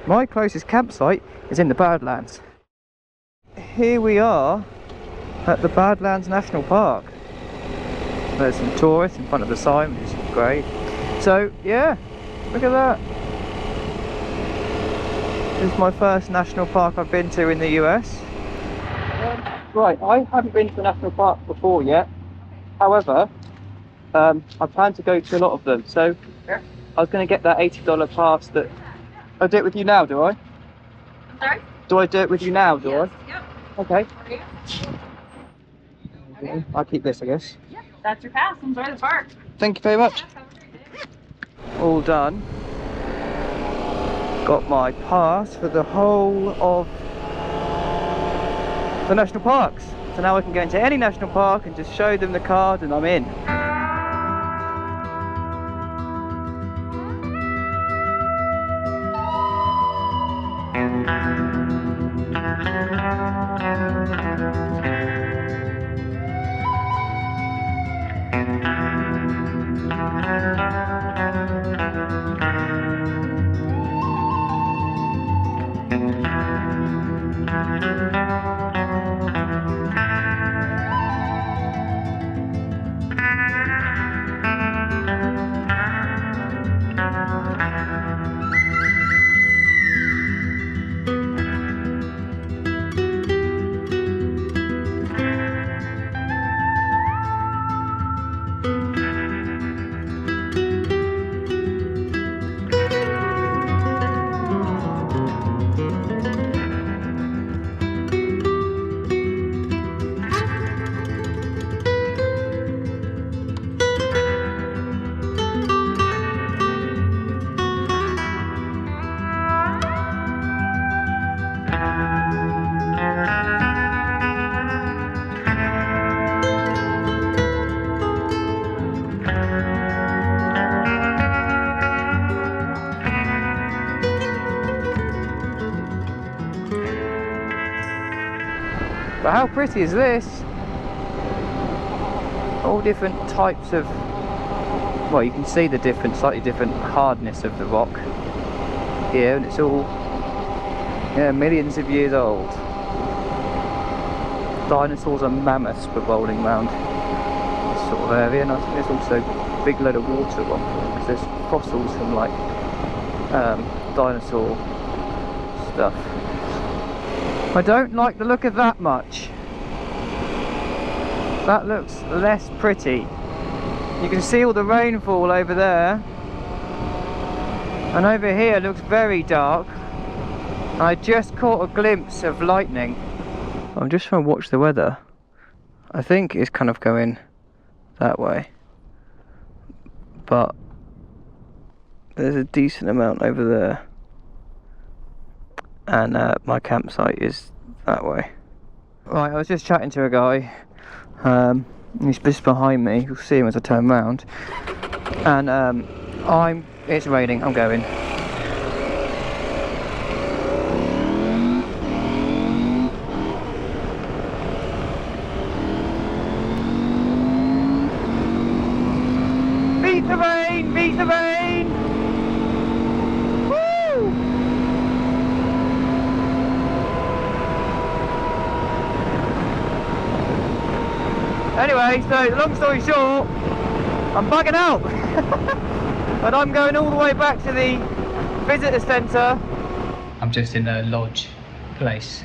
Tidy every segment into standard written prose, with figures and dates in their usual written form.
My closest campsite is in the Badlands. Here we are at the Badlands National Park. There's some tourists in front of the sign, which is great. So yeah, look at that. This is my first national park I've been to in the US. Right, I haven't been to a national park before yet. However, I plan to go to a lot of them. So I was going to get that $80 pass that... I'll do it with you now, do I? I'm sorry? Do I do it with you now, do Yes. I? Yep. Okay. Okay. I'll keep this, I guess. Yep, that's your pass. Enjoy the park. Thank you very much. Have a great day. All done. Got my pass for the whole of the national parks. So now I can go into any national park and just show them the card and I'm in. But how pretty is this? All different types of, well, you can see the different, slightly different hardness of the rock here, and it's all, yeah, millions of years old. Dinosaurs and mammoths were rolling around this sort of area, and I think there's also a big load of water on here, because there's fossils from like dinosaur stuff. I don't like the look of that much. That looks less pretty. You can see all the rainfall over there, and over here looks very dark. I just caught a glimpse of lightning. I'm just trying to watch the weather. I think it's kind of going that way, but there's a decent amount over there, and my campsite is that way. Right, I was just chatting to a guy. He's just behind me. You'll see him as I turn around. And it's raining. I'm going. Beat the rain! Beat the rain! Woo! Anyway, so long story short, I'm bugging out. And I'm going all the way back to the visitor centre. I'm just in a lodge place.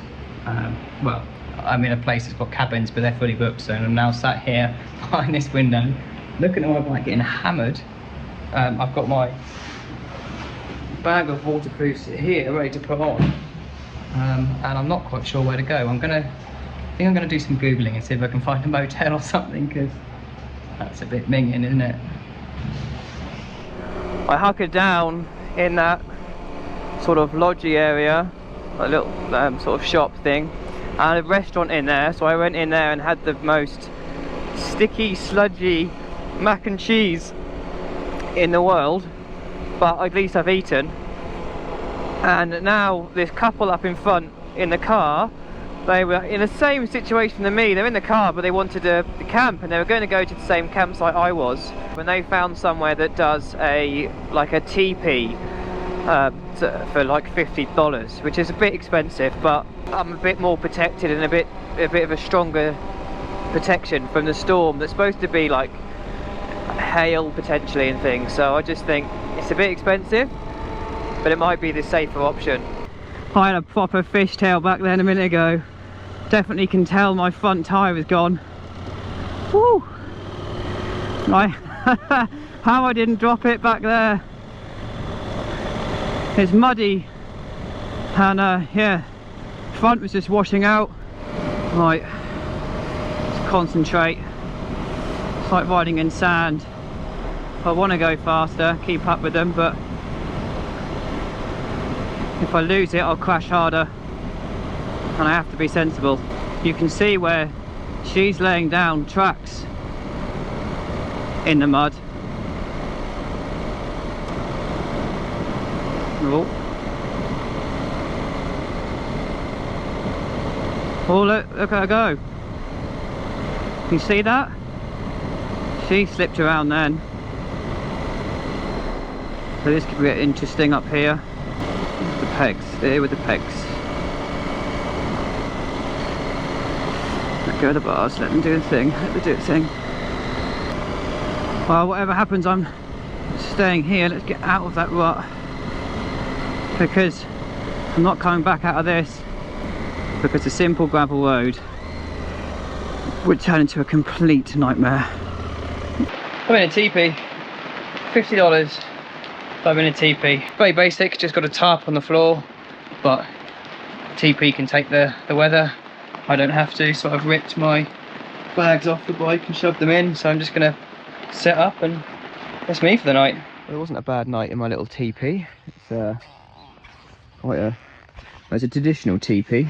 Well, I'm in a place that's got cabins, but they're fully booked, so I'm now sat here behind this window, looking at my bike getting hammered. I've got my bag of waterproofs here ready to put on, and I'm not quite sure where to go. I think I'm going to do some Googling and see if I can find a motel or something, because that's a bit minging, isn't it? I hunkered down in that sort of lodgy area, a little sort of shop thing, and a restaurant in there, so I went in there and had the most sticky, sludgy mac and cheese in the world, but at least I've eaten. And now this couple up in front in the car, they were in the same situation than me. They're in the car, but they wanted to camp, and they were going to go to the same campsite I was. When they found somewhere that does like a teepee for like $50, which is a bit expensive, but I'm a bit more protected and a bit of a stronger protection from the storm that's supposed to be like hail potentially and things. So I just think it's a bit expensive, but it might be the safer option. I had a proper fishtail back then a minute ago. Definitely can tell my front tyre is gone. Woo! How I didn't drop it back there. It's muddy, and yeah, front was just washing out. Right, let's concentrate. It's like riding in sand. I want to go faster, keep up with them, but if I lose it, I'll crash harder, and I have to be sensible. You can see where she's laying down tracks in the mud. Oh, look at her go. Can you see that? She slipped around then. So this could get interesting up here. The pegs, there with the pegs. Let go of the bars, let them do the thing, let them do the thing. Well, whatever happens, I'm staying here. Let's get out of that rut, because I'm not coming back out of this, because a simple gravel road would turn into a complete nightmare. I'm in a teepee, $50, I'm in a teepee. Very basic, just got a tarp on the floor, but teepee can take the weather. I don't have to, so I've ripped my bags off the bike and shoved them in, so I'm just gonna set up and that's me for the night. Well, it wasn't a bad night in my little teepee. It's it's a traditional teepee,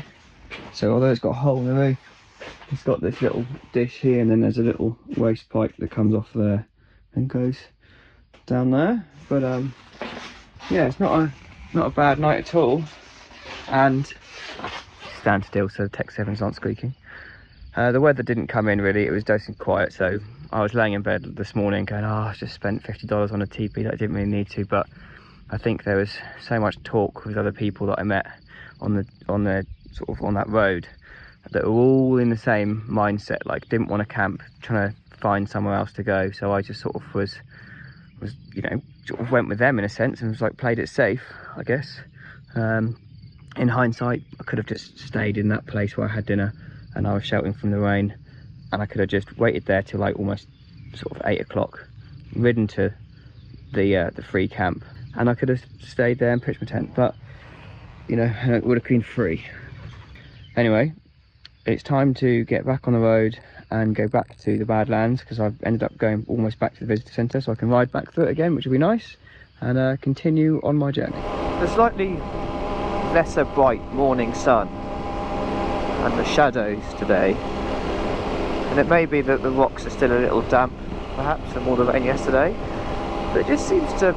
so although it's got a hole in the roof, it's got this little dish here, and then there's a little waste pipe that comes off there and goes down there. But yeah, it's not a bad night at all. And stand still so the Tech 7s aren't squeaking. The weather didn't come in really, it was decent quiet, so I was laying in bed this morning going, oh, I just spent $50 on a teepee that I didn't really need to, but I think there was so much talk with other people that I met on that road that were all in the same mindset, like didn't want to camp, trying to find somewhere else to go. So I just sort of was you know, sort of went with them in a sense and was like played it safe, I guess. In hindsight, I could have just stayed in that place where I had dinner and I was sheltering from the rain, and I could have just waited there till like almost sort of 8 o'clock, ridden to the free camp, and I could have stayed there and pitched my tent, but you know, it would have been free. Anyway, it's time to get back on the road and go back to the Badlands, because I've ended up going almost back to the visitor centre, so I can ride back through it again, which will be nice, and continue on my journey. The slightly lesser bright morning sun and the shadows today, and it may be that the rocks are still a little damp perhaps from all the rain yesterday, but it just seems to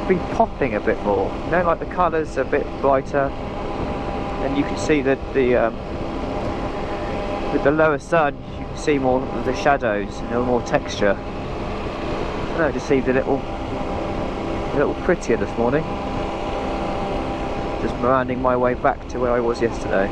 be popping a bit more, you know, like the colours are a bit brighter, and you can see that with the lower sun you can see more of the shadows and more texture. I don't know, it just seems a little prettier this morning. Just meandering my way back to where I was yesterday.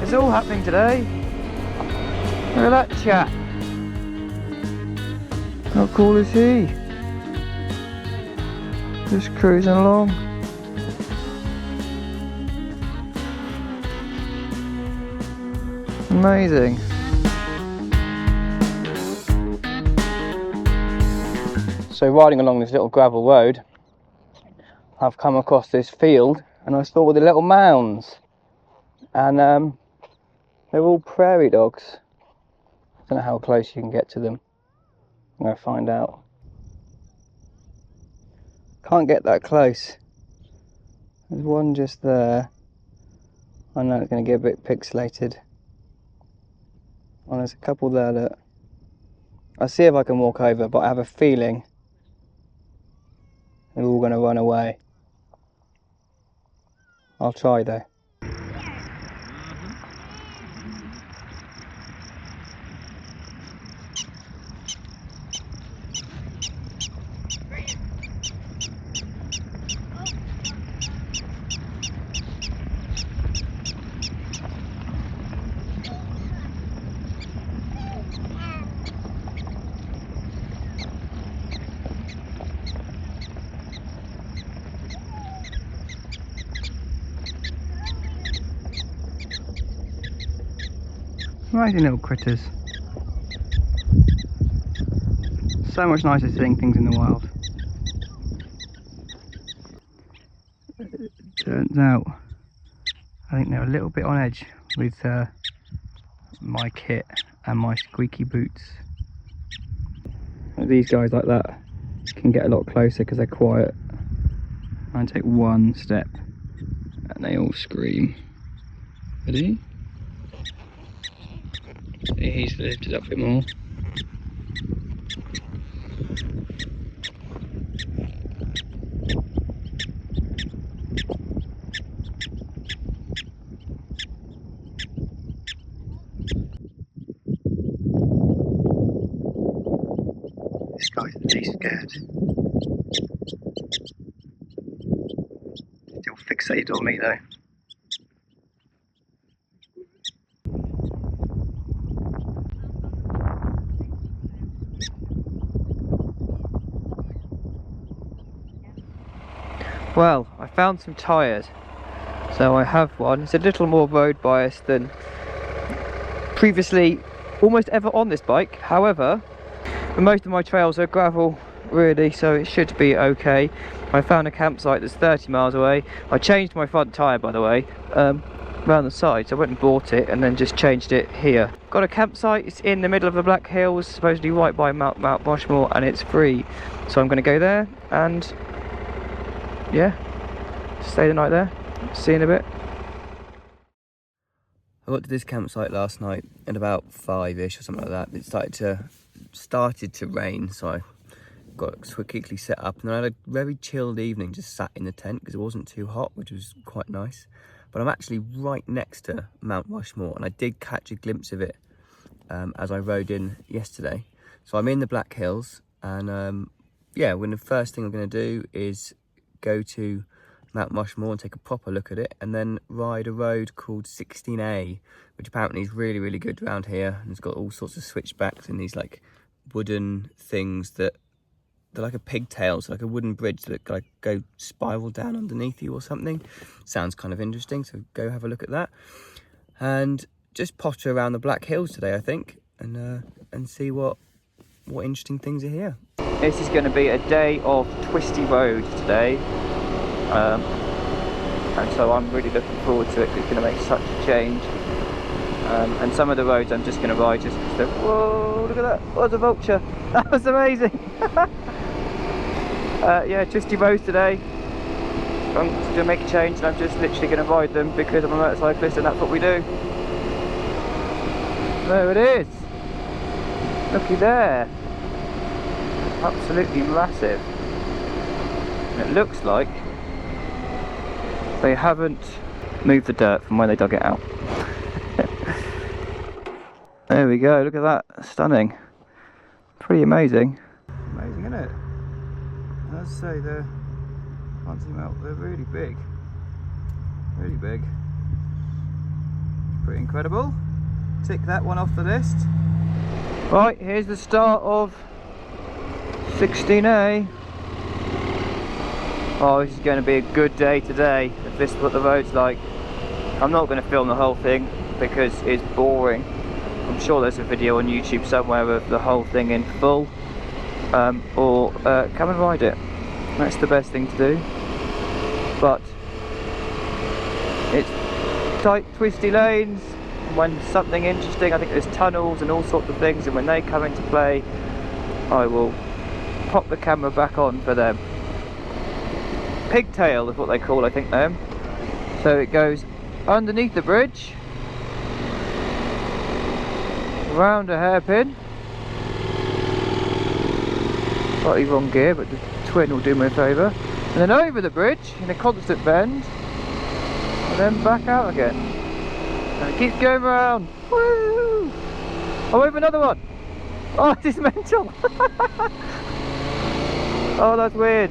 It's all happening today. Look at that chap. How cool is he? Just cruising along. Amazing. So riding along this little gravel road, I've come across this field and I saw the little mounds, and they're all prairie dogs. I don't know how close you can get to them. I'm going to find out. Can't get that close. There's one just there. I know it's going to get a bit pixelated. Well, there's a couple there that I'll see if I can walk over, but I have a feeling they're all going to run away. I'll try though. Amazing little critters. So much nicer seeing things in the wild. Turns out, I think they're a little bit on edge with my kit and my squeaky boots. These guys like that can get a lot closer because they're quiet. I take one step and they all scream. Ready? See, he's lifted up a bit more. This guy's at least scared. Still fixated on me though. Well, I found some tyres, so I have one. It's a little more road biased than previously almost ever on this bike. However, most of my trails are gravel really, so it should be okay. I found a campsite that's 30 miles away. I changed my front tyre, by the way, around the side, so I went and bought it and then just changed it here. Got a campsite, it's in the middle of the Black Hills, supposedly right by Mount Rushmore, and it's free. So I'm going to go there and yeah, stay the night there. See you in a bit. I got to this campsite last night at about 5ish or something like that. It started to rain, so I got quickly set up, and then I had a very chilled evening, just sat in the tent because it wasn't too hot, which was quite nice. But I'm actually right next to Mount Rushmore, and I did catch a glimpse of it as I rode in yesterday. So I'm in the Black Hills, and yeah, when the first thing I'm going to do is go to Mount Rushmore and take a proper look at it, and then ride a road called 16A, which apparently is really, really good around here, and it's got all sorts of switchbacks and these like wooden things that they're like a pigtail, so like a wooden bridge that like go spiral down underneath you or something. Sounds kind of interesting, so go have a look at that, and just potter around the Black Hills today, I think, and see what interesting things are here. This is going to be a day of twisty roads today, and so I'm really looking forward to it. It's going to make such a change, and some of the roads I'm just going to ride just because they're, whoa, look at that, what a vulture, that was amazing. Yeah, twisty roads today. I'm going to make a change, and I'm just literally going to ride them because I'm a motorcyclist and that's what we do. There it is, looky there. Absolutely massive. And it looks like they haven't moved the dirt from where they dug it out. There we go, look at that, stunning. Pretty amazing. Amazing, isn't it? And as I say, they're really big. Really big. Pretty incredible. Tick that one off the list. Right, here's the start of 16A. Oh, this is going to be a good day today, if this is what the road's like. I'm not going to film the whole thing because it's boring. I'm sure there's a video on YouTube somewhere of the whole thing in full, or come and ride it. That's the best thing to do. But it's tight, twisty lanes. When something interesting, I think there's tunnels and all sorts of things, and when they come into play, I will pop the camera back on for them. Pigtail is what they call, I think, them. So it goes underneath the bridge, round a hairpin, slightly wrong gear but the twin will do me a favour, and then over the bridge in a constant bend, and then back out again, and it keeps going around. Woo! Oh, over another one. Oh, this is mental. Oh, that's weird.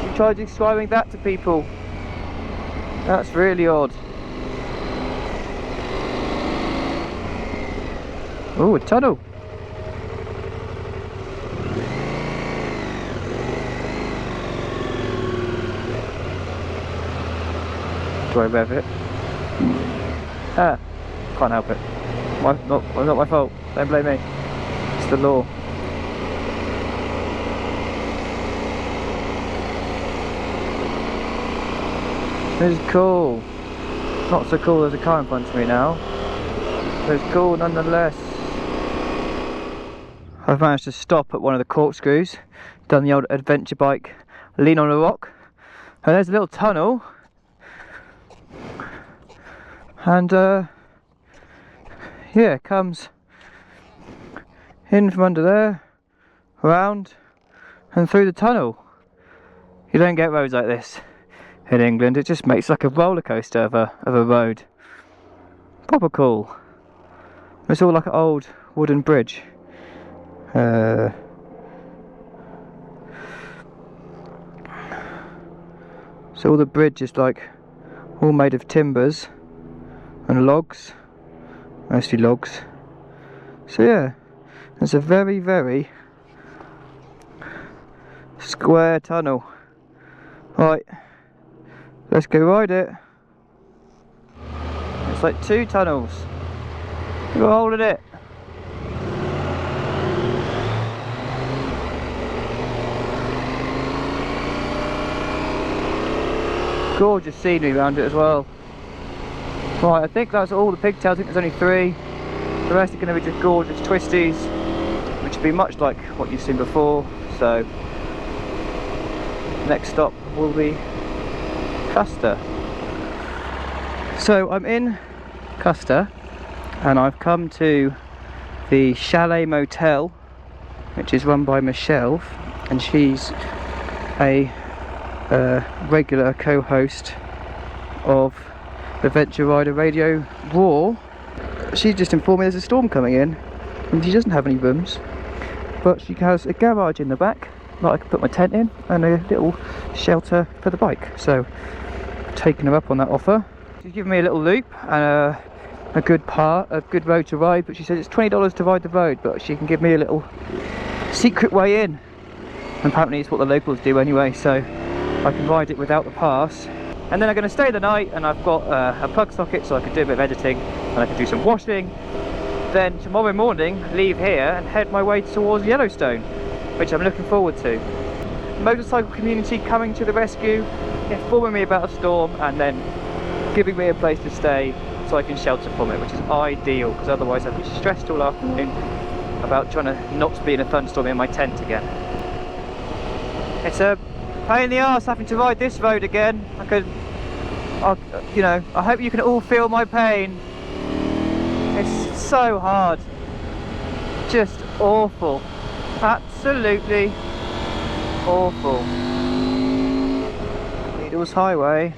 You try describing that to people. That's really odd. Oh, a tunnel. Do I rev it? Ah, can't help it. Not my fault. Don't blame me. It's the law. This is cool. Not so cool as a car in front of me now, but it's cool nonetheless. I've managed to stop at one of the corkscrews, done the old adventure bike lean on a rock, and there's a little tunnel, and yeah, it comes in from under there, around and through the tunnel. You don't get roads like this in England. It just makes like a roller coaster of a road. Proper cool. It's all like an old wooden bridge. So all the bridge is like all made of timbers and logs, mostly logs. So yeah, it's a very, very square tunnel. Right, let's go ride it. It's like 2 tunnels. Look at hold of it. Gorgeous scenery around it as well. Right, I think that's all the pigtails. I think there's only 3. The rest are going to be just gorgeous twisties, which will be much like what you've seen before. So next stop will be Custer. So I'm in Custer and I've come to the Chalet Motel, which is run by Michelle, and she's a regular co-host of Adventure Rider Radio Raw. She just informed me there's a storm coming in and she doesn't have any rooms, but she has a garage in the back that I can put my tent in and a little shelter for the bike. So taking her up on that offer. She's given me a little loop and a good road to ride, but she says it's $20 to ride the road, but she can give me a little secret way in. And apparently it's what the locals do anyway, so I can ride it without the pass. And then I'm going to stay the night, and I've got a plug socket so I can do a bit of editing and I can do some washing. Then tomorrow morning leave here and head my way towards Yellowstone, which I'm looking forward to. Motorcycle community coming to the rescue, informing me about a storm and then giving me a place to stay so I can shelter from it, which is ideal, because otherwise I'd be stressed all afternoon about trying to not be in a thunderstorm in my tent again. It's a pain in the arse having to ride this road again. You know, I hope you can all feel my pain. It's so hard. Just awful. Absolutely awful. Needles Highway.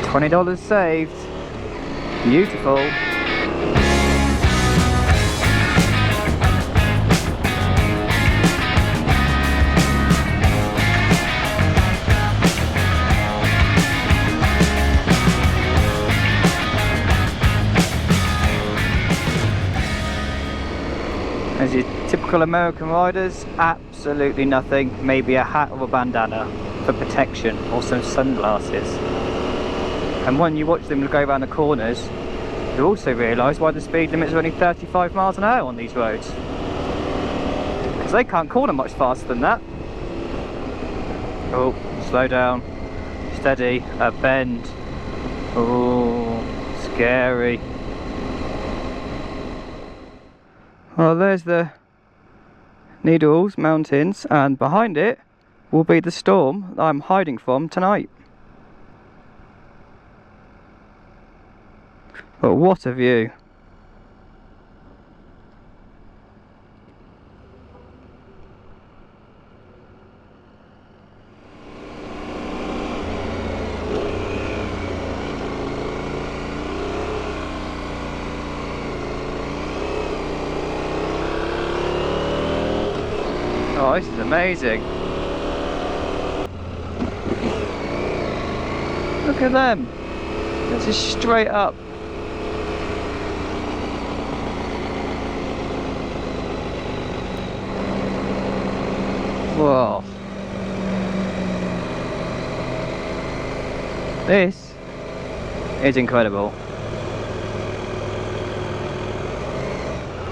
$20 saved. Beautiful. As your typical American riders, absolutely nothing. Maybe a hat or a bandana for protection, or some sunglasses. And when you watch them go around the corners, you also realise why the speed limits are only 35 miles an hour on these roads. Because they can't corner much faster than that. Oh, slow down. Steady. A bend. Oh, scary. Well, there's the Needles Mountains, and behind it, will be the storm that I'm hiding from tonight. But what a view. Oh, this is amazing. Look at them. This is straight up. Whoa. This is incredible.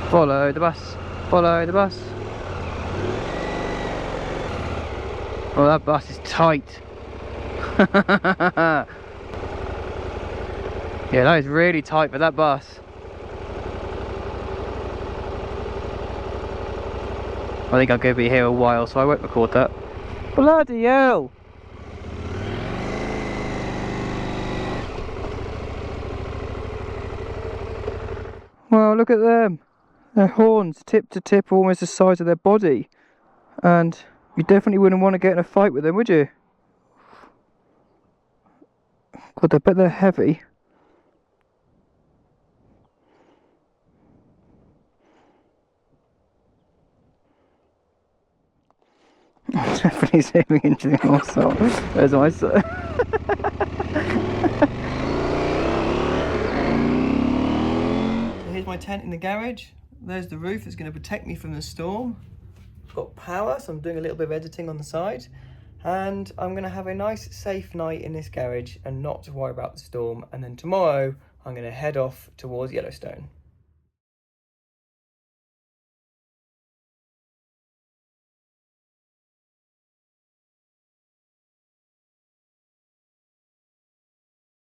Follow the bus. Follow the bus. Oh, that bus is tight. Yeah, that is really tight for that bus. I think I'm going to be here a while, so I won't record that. Bloody hell! Well, look at them. Their horns tip to tip, almost the size of their body. And you definitely wouldn't want to get in a fight with them, would you? God, I bet they're heavy. I'm definitely zooming into the also. There's my son. Here's my tent in the garage. There's the roof that's going to protect me from the storm. Got power, so I'm doing a little bit of editing on the side. And I'm going to have a nice safe night in this garage and not to worry about the storm. And then tomorrow I'm going to head off towards Yellowstone.